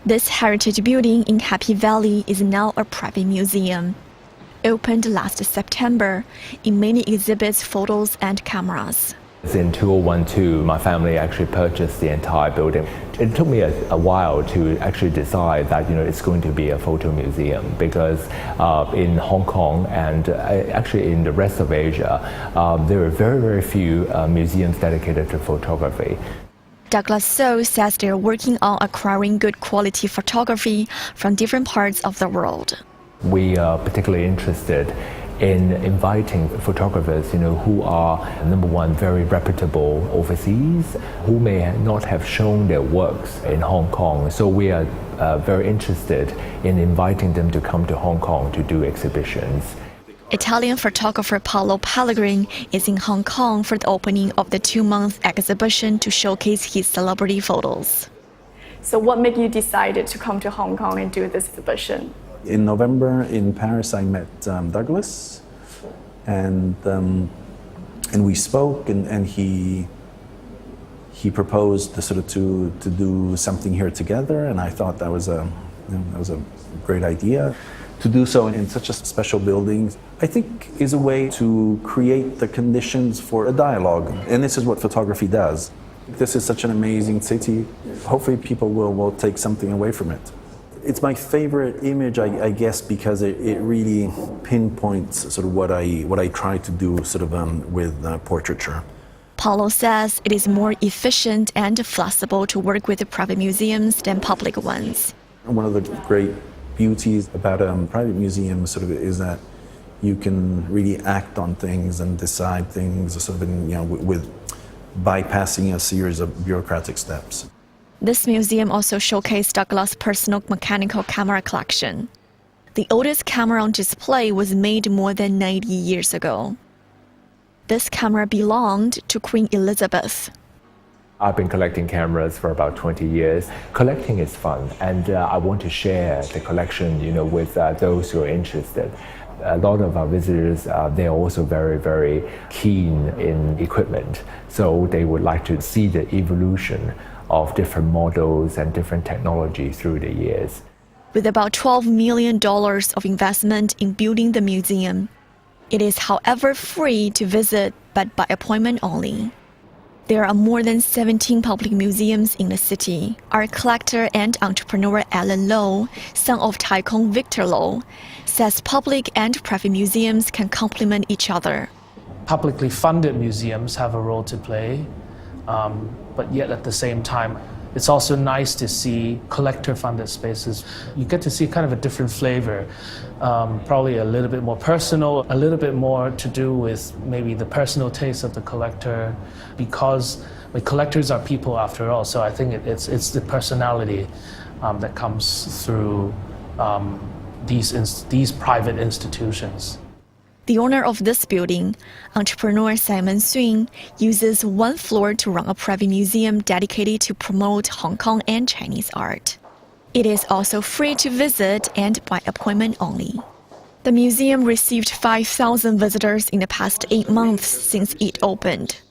This heritage building in Happy Valley is now a private museum. Opened last September, it mainly exhibits photos and cameras. In 2012, my family actually purchased the entire building. It took me a while to actually decide that it's going to be a photo museum because in Hong Kong and actually in the rest of Asia, there are very, very few museums dedicated to photography. Douglas So says they're working on acquiring good quality photography from different parts of the world. We are particularly interested in inviting photographers, who are, number one, very reputable overseas, who may not have shown their works in Hong Kong. So we are very interested in inviting them to come to Hong Kong to do exhibitions. Italian photographer Paolo Pellegrin is in Hong Kong for the opening of the 2-month exhibition to showcase his celebrity photos. So what made you decide to come to Hong Kong and do this exhibition? In November in Paris, I met Douglas, and we spoke, and he proposed to do something here together, and I thought that was a great idea. To do so in such a special building, I think, is a way to create the conditions for a dialogue, and this is what photography does. This is such an amazing city. Hopefully, people will take something away from it. It's my favorite image, I guess, because it really pinpoints what I try to do with portraiture. Paolo says it is more efficient and flexible to work with private museums than public ones. One of the great beauties about a private museum is that you can really act on things and decide things with bypassing a series of bureaucratic steps. This museum also showcased Douglas' personal mechanical camera collection. The oldest camera on display was made more than 90 years ago. This camera belonged to Queen Elizabeth. I've been collecting cameras for about 20 years. Collecting is fun, and I want to share the collection, with those who are interested. A lot of our visitors, they're also very, very keen in equipment, so they would like to see the evolution of different models and different technology through the years. With about $12 million of investment in building the museum, it is, however, free to visit, but by appointment only. There are more than 17 public museums in the city. Art collector and entrepreneur Alan Lowe, son of Tycoon Victor Lowe, says public and private museums can complement each other. Publicly funded museums have a role to play, but yet at the same time, it's also nice to see collector-funded spaces. You get to see kind of a different flavor, probably a little bit more personal, a little bit more to do with maybe the personal taste of the collector, because collectors are people after all. So I think it's the personality that comes through these private institutions. The owner of this building, entrepreneur Simon Sun, uses one floor to run a private museum dedicated to promote Hong Kong and Chinese art. It is also free to visit and by appointment only. The museum received 5,000 visitors in the past 8 months since it opened.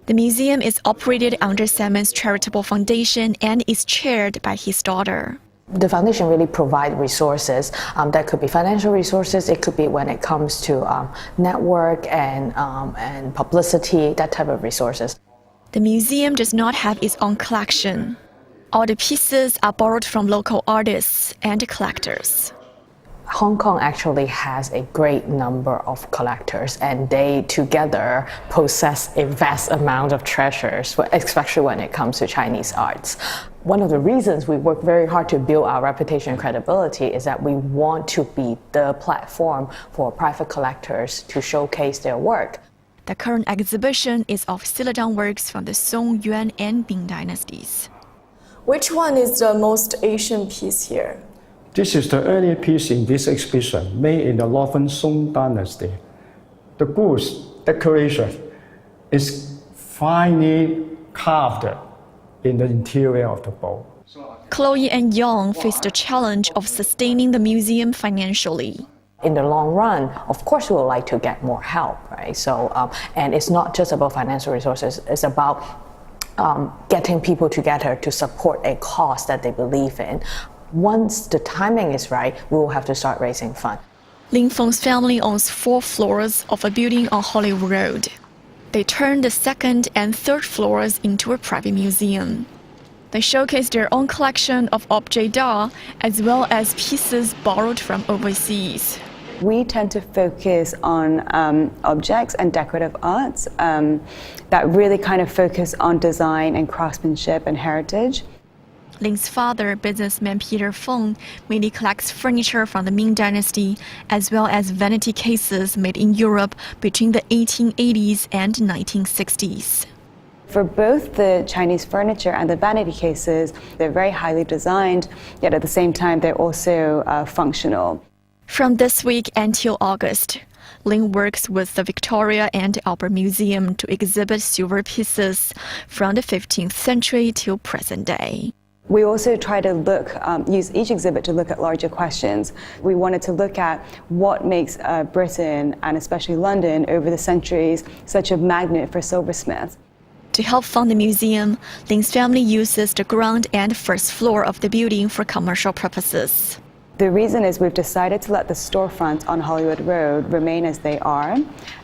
The museum is operated under Simon's charitable foundation and is chaired by his daughter. The foundation really provides resources. That could be financial resources. It could be when it comes to network and publicity, that type of resources. The museum does not have its own collection. All the pieces are borrowed from local artists and collectors. Hong Kong actually has a great number of collectors, and they together possess a vast amount of treasures, especially when it comes to Chinese arts. One of the reasons we work very hard to build our reputation and credibility is that we want to be the platform for private collectors to showcase their work. The current exhibition is of Celadon works from the Song, Yuan, and Ming dynasties. Which one is the most Asian piece here? This is the earlier piece in this exhibition, made in the Northern Song dynasty. The goose decoration is finely carved in the interior of the bowl. Chloe and Yong face the challenge of sustaining the museum financially. In the long run, of course, we would like to get more help, right? So, and it's not just about financial resources, it's about getting people together to support a cause that they believe in. Once the timing is right, we will have to start raising funds. Lin Feng's family owns 4 floors of a building on Hollywood Road. They turned the second and third floors into a private museum. They showcase their own collection of objets d'art as well as pieces borrowed from overseas. We tend to focus on objects and decorative arts that really kind of focus on design and craftsmanship and heritage. Lin's father, businessman Peter Feng, mainly collects furniture from the Ming Dynasty, as well as vanity cases made in Europe between the 1880s and 1960s. For both the Chinese furniture and the vanity cases, they're very highly designed, yet at the same time they're also functional. From this week until August, Lin works with the Victoria and Albert Museum to exhibit silver pieces from the 15th century till present day. We also try to use each exhibit to look at larger questions. We wanted to look at what makes Britain, and especially London, over the centuries, such a magnet for silversmiths. To help fund the museum, Lin's family uses the ground and first floor of the building for commercial purposes. The reason is we've decided to let the storefronts on Hollywood Road remain as they are,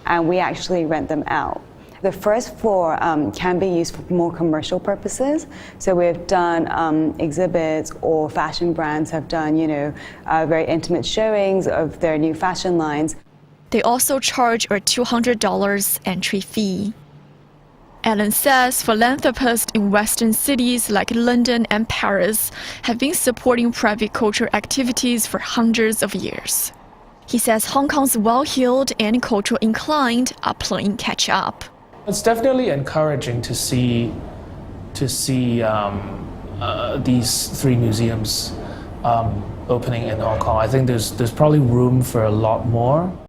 and we actually rent them out. The first floor can be used for more commercial purposes. So we've done exhibits, or fashion brands have done, very intimate showings of their new fashion lines. They also charge a $200 entry fee. Alan says philanthropists in Western cities like London and Paris have been supporting private culture activities for hundreds of years. He says Hong Kong's well-heeled and cultural inclined are playing catch-up. It's definitely encouraging to see these 3 museums opening in Hong Kong. I think there's probably room for a lot more.